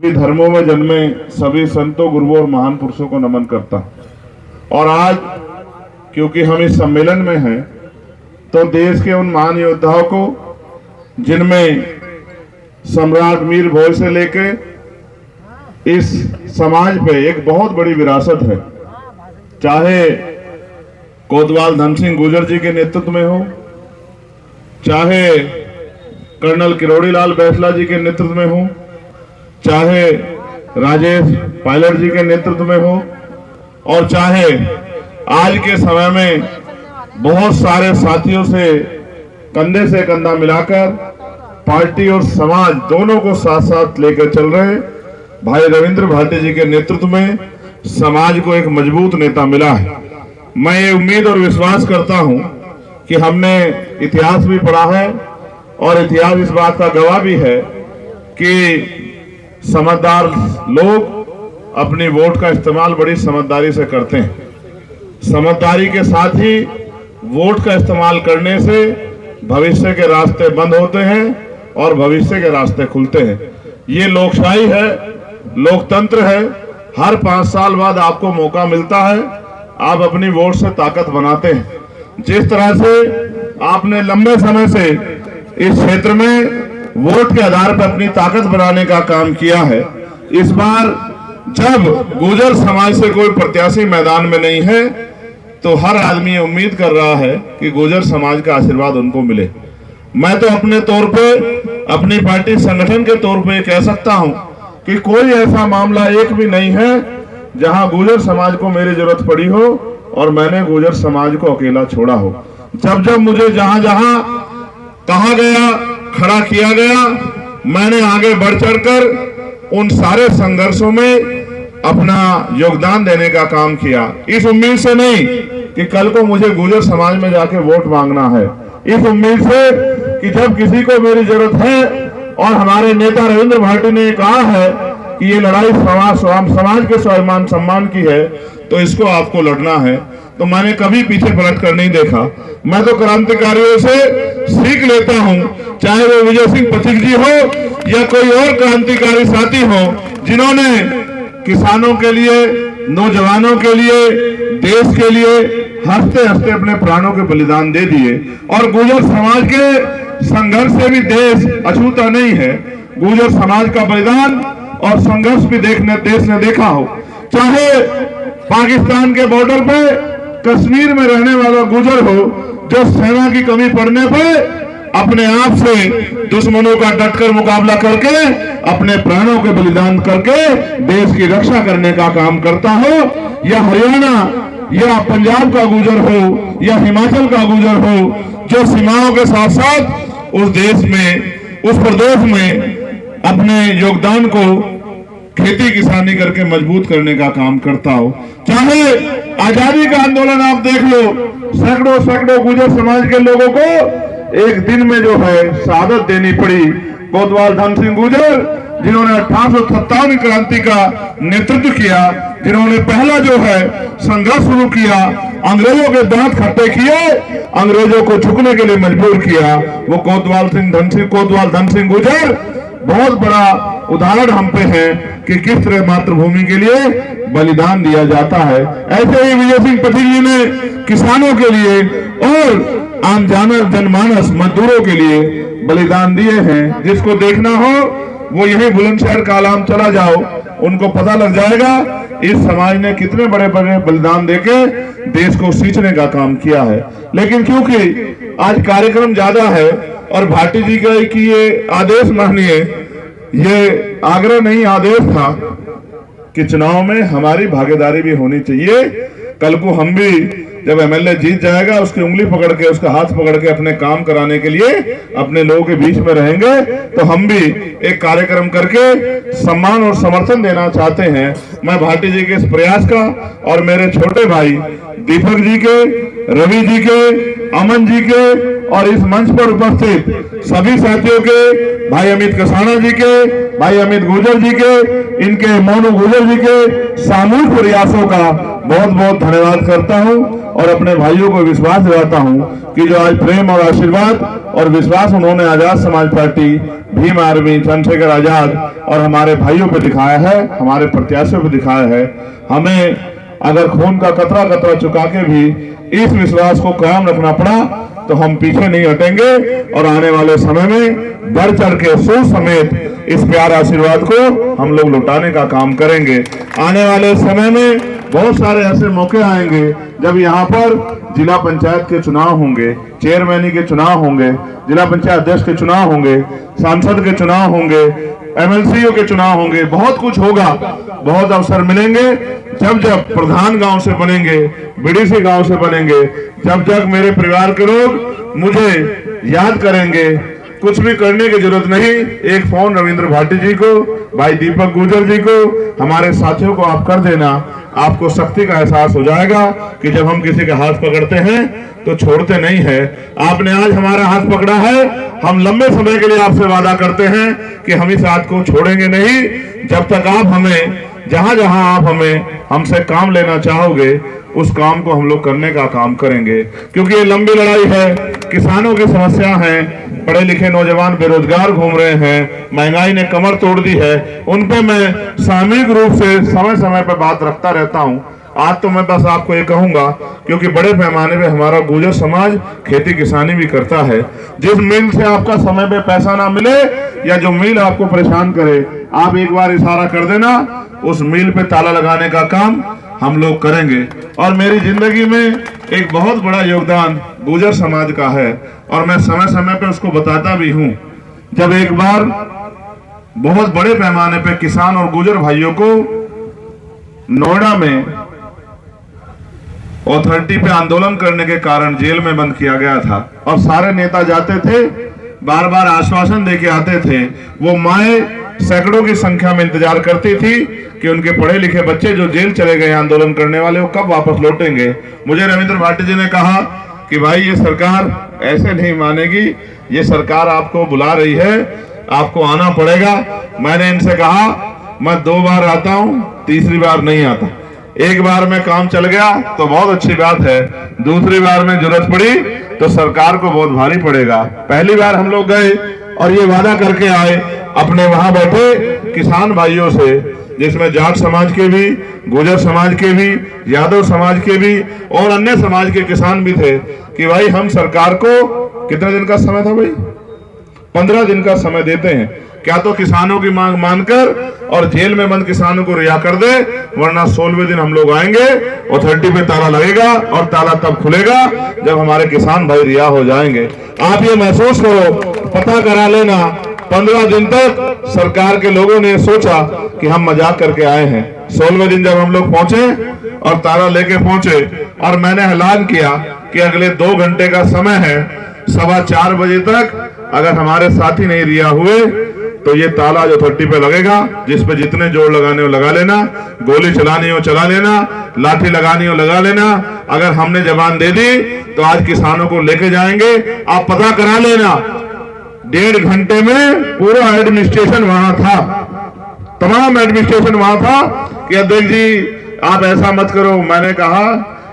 सभी धर्मों में जन्मे सभी संतों, गुरुओं और महान पुरुषों को नमन करता हूं। और आज क्योंकि हम इस सम्मेलन में हैं, तो देश के उन महान योद्धाओं को, जिनमें सम्राट मीर भोज से लेके इस समाज पे एक बहुत बड़ी विरासत है, चाहे कोतवाल धन सिंह गुर्जर जी के नेतृत्व में हो, चाहे कर्नल किरोड़ी लाल बैसला जी के नेतृत्व में हो, चाहे राजेश पायलट जी के नेतृत्व में हो, और चाहे आज के समय में बहुत सारे साथियों से कंधा मिलाकर पार्टी और समाज दोनों को साथ साथ लेकर चल रहे भाई रविंद्र भाटी जी के नेतृत्व में समाज को एक मजबूत नेता मिला है। मैं ये उम्मीद और विश्वास करता हूं कि हमने इतिहास भी पढ़ा है और इतिहास इस बात का गवाह भी है कि समझदार लोग अपनी वोट का इस्तेमाल बड़ी समझदारी से करते हैं। समझदारी के साथ ही वोट का इस्तेमाल करने से भविष्य के रास्ते बंद होते हैं और भविष्य के रास्ते खुलते हैं। ये लोकशाही है, लोकतंत्र है। हर 5 साल बाद आपको मौका मिलता है, आप अपनी वोट से ताकत बनाते हैं। जिस तरह से आपने लंबे समय से इस क्षेत्र में वोट के आधार पर अपनी ताकत बनाने का काम किया है, इस बार जब गुर्जर समाज से कोई प्रत्याशी मैदान में नहीं है, तो हर आदमी उम्मीद कर रहा है कि गुर्जर समाज का आशीर्वाद उनको मिले। मैं तो अपने तौर पे, अपनी पार्टी संगठन के तौर पे कह सकता हूं कि कोई ऐसा मामला एक भी नहीं है जहां गुर्जर समाज को मेरी जरूरत पड़ी हो और मैंने गुर्जर समाज को अकेला छोड़ा हो। जब जब मुझे जहां जहां कहा गया, खड़ा किया गया, मैंने आगे बढ़ चढ़कर उन सारे संघर्षों में अपना योगदान देने का काम किया। इस उम्मीद से नहीं कि कल को मुझे गुर्जर समाज में जाके वोट मांगना है, इस उम्मीद से कि जब किसी को मेरी जरूरत है और हमारे नेता रविंद्र भाटी ने कहा है कि ये लड़ाई समाज के स्वाभिमान सम्मान की है, तो इसको आपको लड़ना है, तो मैंने कभी पीछे पलट कर नहीं देखा। मैं तो क्रांतिकारियों से सीख लेता हूं, चाहे वो विजय सिंह पथिक जी हो या कोई और क्रांतिकारी साथी हो, जिन्होंने किसानों के लिए, नौजवानों के लिए, देश के लिए हंसते हंसते अपने प्राणों के बलिदान दे दिए। और गुर्जर समाज के संघर्ष से भी देश अछूता नहीं है। गुर्जर समाज का बलिदान और संघर्ष भी देश ने देखा हो। चाहे पाकिस्तान के बॉर्डर पे कश्मीर में रहने वाला गुर्जर हो, जो सेना की कमी पड़ने पर अपने आप से दुश्मनों का डटकर मुकाबला करके, अपने प्राणों के बलिदान करके देश की रक्षा करने का काम करता हो, या हरियाणा या पंजाब का गुर्जर हो या हिमाचल का गुर्जर हो, जो सीमाओं के साथ साथ उस देश में, उस प्रदेश में अपने योगदान को खेती किसानी करके मजबूत करने का काम करता हो। चाहे आजादी का आंदोलन आप देख लो, सैकड़ों गुर्जर समाज के लोगों को एक दिन में जो है शहादत देनी पड़ी। कोतवाल धन सिंह गुर्जर, जिन्होंने 1857 क्रांति का नेतृत्व किया, जिन्होंने पहला जो है संघर्ष शुरू किया, अंग्रेजों के दांत खट्टे किए, अंग्रेजों को झुकने के लिए मजबूर किया, वो कोतवाल धन सिंह गुर्जर बहुत बड़ा उदाहरण हम पे है कि किस तरह मातृभूमि के लिए बलिदान दिया जाता है। ऐसे ही विजय सिंह पथिक जी ने किसानों के लिए और आम जनमानस मजदूरों के लिए बलिदान दिए हैं। जिसको देखना हो वो यही बुलंदशहर कालाम चला जाओ, उनको पता लग जाएगा इस समाज ने कितने बड़े बड़े बलिदान देके देश को सींचने का काम किया है। लेकिन क्योंकि आज कार्यक्रम ज्यादा है और भाटी जी का कि ये आदेश मानिए, ये आग्रह नहीं आदेश था कि चुनाव में हमारी भागीदारी भी होनी चाहिए। कल को हम भी जब एमएलए जीत जाएगा, उसकी उंगली पकड़ के, उसका हाथ पकड़ के अपने काम कराने के लिए अपने लोगों के बीच में रहेंगे, तो हम भी एक कार्यक्रम करके सम्मान और समर्थन देना चाहते हैं। मैं भाटी जी के इस प्रयास का और मेरे छोटे भाई दीपक जी के, रवि जी के, अमन जी के और इस मंच पर उपस्थित सभी साथियों के, भाई अमित कसाना जी के, भाई अमित गुर्जर जी के, इनके मोनू गुर्जर जी के सामूहिक प्रयासों का बहुत बहुत धन्यवाद करता हूं और अपने भाइयों को विश्वास दिलाता हूं कि जो आज प्रेम और आशीर्वाद और विश्वास उन्होंने आजाद समाज पार्टी, भीम आर्मी, चंद्रशेखर आजाद और हमारे भाइयों पे दिखाया है, हमारे प्रत्याशियों पे दिखाया है, हमें अगर खून का कतरा कतरा चुका के भी इस विश्वास को कायम रखना पड़ा तो हम पीछे नहीं हटेंगे और आने वाले समय में बढ़ चढ़ के सो समेत इस प्यार आशीर्वाद को हम लोग लौटाने का काम करेंगे। आने वाले समय में बहुत सारे ऐसे मौके आएंगे जब यहाँ पर जिला पंचायत के चुनाव होंगे, चेयरमैनी के चुनाव होंगे, जिला पंचायत अध्यक्ष के चुनाव होंगे, सांसद के चुनाव होंगे, एमएलसीओ के चुनाव होंगे, बहुत कुछ होगा। बहुत अवसर मिलेंगे जब जब प्रधान गांव से बनेंगे, बीडीसी गांव से बनेंगे, जब जब मेरे परिवार के लोग मुझे याद करेंगे। कुछ भी करने की जरूरत नहीं, एक फोन रविंद्र भाटी जी को, भाई दीपक गुजर जी को, हमारे साथियों को आप कर देना, आपको शक्ति का एहसास हो जाएगा कि जब हम किसी का हाथ पकड़ते हैं तो छोड़ते नहीं है। आपने आज हमारा हाथ पकड़ा है, हम लंबे समय के लिए आपसे वादा करते हैं कि हम इस हाथ को छोड़ेंगे नहीं जब तक आप हमें जहां जहां आप हमसे काम लेना चाहोगे उस काम को हम लोग करने का काम करेंगे, क्योंकि ये लंबी लड़ाई है। किसानों की समस्या है, पढ़े लिखे नौजवान बेरोजगार घूम रहे हैं, महंगाई ने कमर तोड़ दी है, उन पे मैं सामूहिक रूप से समय समय पर बात रखता रहता हूं। आज तो मैं बस आपको ये कहूंगा, क्योंकि बड़े पैमाने पे हमारा गुर्जर समाज खेती किसानी भी करता है। जिस मिल से आपका समय पे पैसा ना मिले या जो मिल आपको परेशान करे, आप एक बार इशारा कर देना, उस मिल पे ताला लगाने का काम हम लोग करेंगे। और मेरी जिंदगी में एक बहुत बड़ा योगदान गुर्जर समाज का है और मैं समय समय पे उसको बताता भी हूँ। जब एक बार बहुत बड़े पैमाने पे किसान और गुर्जर भाइयों को नोएडा में अथॉरिटी पे आंदोलन करने के कारण जेल में बंद किया गया था और सारे नेता जाते थे, बार बार आश्वासन देके आते थे। वो माए सैकड़ों की संख्या में इंतजार करती थी कि उनके पढ़े लिखे बच्चे जो जेल चले गए आंदोलन करने वाले, वो कब वापस लौटेंगे। मुझे रविंद्र भाटी जी ने कहा कि भाई ये सरकार ऐसे नहीं मानेगी, ये सरकार आपको बुला रही है, आपको आना पड़ेगा। मैंने इनसे कहा मैं 2 बार आता हूं, तीसरी बार नहीं आता। एक बार में काम चल गया तो बहुत अच्छी बात है, दूसरी बार में जरूरत पड़ी तो सरकार को बहुत भारी पड़ेगा। पहली बार हम लोग गए और ये वादा करके आए अपने वहां बैठे किसान भाइयों से, जिसमें जाट समाज के भी, गुर्जर समाज के भी, यादव समाज के भी और अन्य समाज के किसान भी थे, कि भाई हम सरकार को कितने दिन का समय था भाई, 15 दिन का समय देते हैं, क्या तो किसानों की मांग मानकर और जेल में बंद किसानों को रिहा कर दे, वरना 16वें दिन हम लोग आएंगे, अथॉरिटी पे ताला लगेगा और ताला तब खुलेगा जब हमारे किसान भाई रिहा हो जाएंगे। आप ये महसूस करो, पता करा लेना, 15 दिन तक सरकार के लोगों ने सोचा कि हम मजाक करके आए हैं। 16वें दिन जब हम लोग पहुंचे और ताला लेके पहुंचे और मैंने ऐलान किया कि अगले 2 घंटे का समय है, 4:15 बजे तक अगर हमारे साथी नहीं रिहा हुए तो ये ताला जो अथॉरिटी पे लगेगा, जिसपे जितने जोड़ लगाने हो लगा लेना, गोली चलानी हो चला लेना, लाठी लगानी हो लगा लेना। अगर हमने जबान दे दी तो आज किसानों को लेके जाएंगे। आप पता करा लेना, 1.5 घंटे में पूरा एडमिनिस्ट्रेशन वहां था, तमाम एडमिनिस्ट्रेशन वहां था कि अध्यक्ष जी आप ऐसा मत करो। मैंने कहा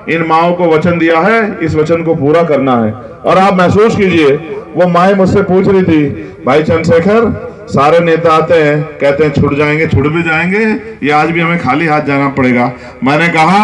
इन माओं को वचन दिया है, इस वचन को पूरा करना है। और आप महसूस कीजिए, वो माए मुझसे पूछ रही थी, भाई चंद्रशेखर सारे नेता आते हैं कहते हैं छुट जाएंगे, छुट भी जाएंगे, ये आज भी हमें खाली हाथ जाना पड़ेगा। मैंने कहा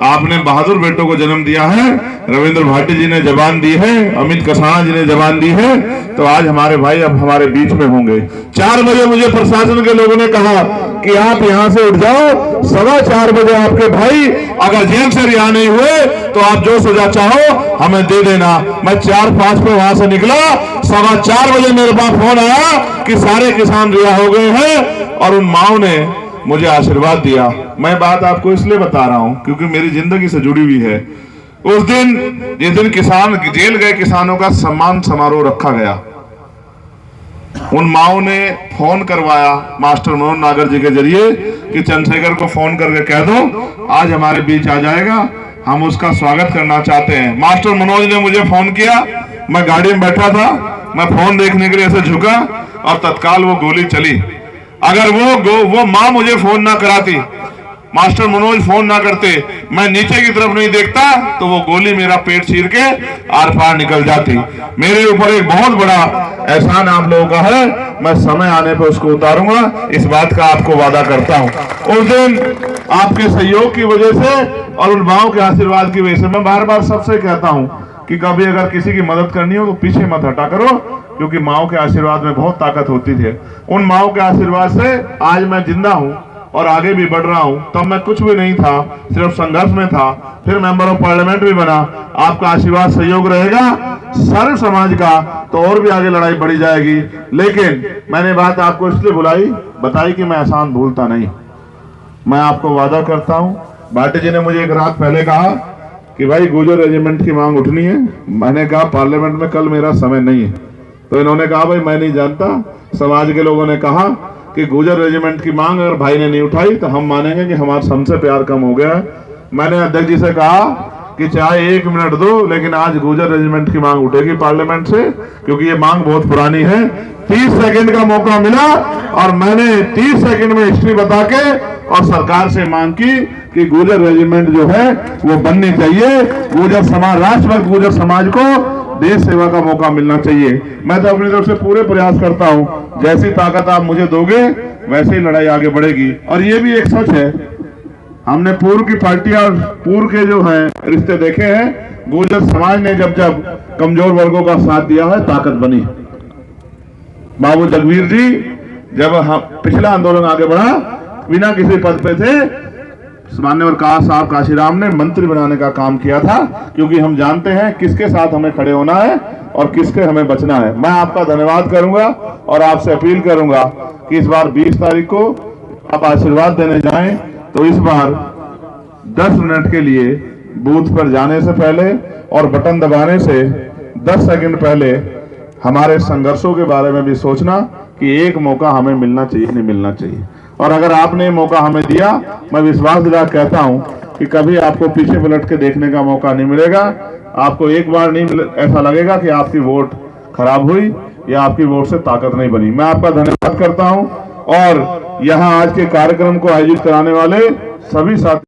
आपने बहादुर बेटों को जन्म दिया है, रविंद्र भाटी जी ने जबान दी है, अमित कसाना जी ने जबान दी है, तो आज हमारे भाई अब हमारे बीच में होंगे। 4 बजे मुझे प्रशासन के लोगों ने कहा कि आप यहां से उठ जाओ, 4:15 बजे आपके भाई अगर जेल से रिहा नहीं हुए तो आप जो सजा चाहो हमें दे देना। मैं 4:05 पे वहां से निकला, 4:15 बजे मेरे पास फोन आया कि सारे किसान रिहा हो गए हैं और उन माओ ने मुझे आशीर्वाद दिया। मैं बात आपको इसलिए बता रहा हूं क्योंकि मेरी जिंदगी से जुड़ी हुई है। उस दिन जिस दिन किसान जेल गए किसानों का सम्मान समारोह रखा गया, उन माओ ने फोन करवाया मास्टर मनोज नागर जी के जरिए कि चंद्रशेखर को फोन करके कह दो आज हमारे बीच आ जाएगा, हम उसका स्वागत करना चाहते हैं। मास्टर मनोज ने मुझे फोन किया, मैं गाड़ी में बैठा था, मैं फोन देखने के लिए ऐसे झुका और तत्काल वो गोली चली। अगर वो माँ मुझे फोन ना कराती मास्टर मनोज फोन ना करते, मैं नीचे की तरफ नहीं देखता तो वो गोली मेरा पेट चीर के आर पार निकल जाती। मेरे ऊपर एक बहुत बड़ा एहसान आप लोगों का है, मैं समय आने पर उसको उतारूंगा, इस बात का आपको वादा करता हूं। उस दिन आपके सहयोग की वजह से और उन माओ के आशीर्वाद की वजह से मैं बार बार सबसे कहता हूं कि कभी अगर किसी की मदद करनी हो तो पीछे मत हटा करो, क्योंकि माओ के आशीर्वाद में बहुत ताकत होती थी। उन माओ के आशीर्वाद से आज मैं जिंदा हूं और आगे भी बढ़ रहा हूं। तब मैं कुछ भी नहीं था, सिर्फ संघर्ष में था, फिर मेंबर ऑफ पार्लियामेंट भी बना। आपका आशीर्वाद सहयोग रहेगा सर्व समाज का तो और भी आगे लड़ाई बढ़ी जाएगी। लेकिन मैंने बात आपको इसलिए बताई कि मैं एहसान भूलता नहीं। मैं आपको वादा करता हूं, भाटी जी ने मुझे एक रात पहले कहा कि भाई गुर्जर रेजिमेंट की मांग उठनी है। मैंने कहा पार्लियामेंट में कल मेरा समय नहीं है। तो इन्होंने कहा भाई मैं नहीं जानता, समाज के लोगों ने कहा कि गुर्जर रेजिमेंट की मांग अगर भाई ने नहीं उठाई तो हम मानेंगे कि हमारा हमसे प्यार कम हो गया है। मैंने अध्यक्ष जी से कहा कि चाहे 1 मिनट दो, लेकिन आज गुर्जर रेजिमेंट की मांग उठेगी पार्लियामेंट से, क्योंकि ये मांग बहुत पुरानी है। 30 सेकंड का मौका मिला और मैंने 30 सेकंड में हिस्ट्री बता के और सरकार से मांग की कि गुर्जर रेजिमेंट जो है वो बननी चाहिए। गुर्जर समाज, राष्ट्रभक्त गुर्जर समाज को देश सेवा का मौका मिलना चाहिए। मैं तो अपनी तरफ से पूरे प्रयास करता हूं, जैसी ताकत आप मुझे दोगे वैसे ही लड़ाई आगे बढ़ेगी। और ये भी एक सच है, हमने पूर्व की पार्टियां और पूर्व के जो हैं रिश्ते देखे हैं, गुर्जर समाज ने जब जब कमजोर वर्गों का साथ दिया है ताकत बनी। बाबू जगवीर जी जब हम पिछला आंदोलन आगे बढ़ा, बिना किसी पद पे थे, मान्यवर साहब काशीराम ने मंत्री बनाने का काम किया था, क्योंकि हम जानते हैं किसके साथ हमें खड़े होना है और किसके हमें बचना है। मैं आपका धन्यवाद करूंगा और आपसे अपील करूंगा कि इस बार 20 तारीख को आप आशीर्वाद देने जाएं तो इस बार 10 मिनट के लिए बूथ पर जाने से पहले और बटन दबाने से 10 सेकंड पहले हमारे संघर्षों के बारे में भी सोचना कि एक मौका हमें मिलना चाहिए, नहीं मिलना चाहिए। और अगर आपने मौका हमें दिया, मैं विश्वास दिला कहता हूं कि कभी आपको पीछे पलट के देखने का मौका नहीं मिलेगा। आपको एक बार नहीं ऐसा लगेगा कि आपकी वोट खराब हुई या आपकी वोट से ताकत नहीं बनी। मैं आपका धन्यवाद करता हूं और यहां आज के कार्यक्रम को आयोजित कराने वाले सभी साथी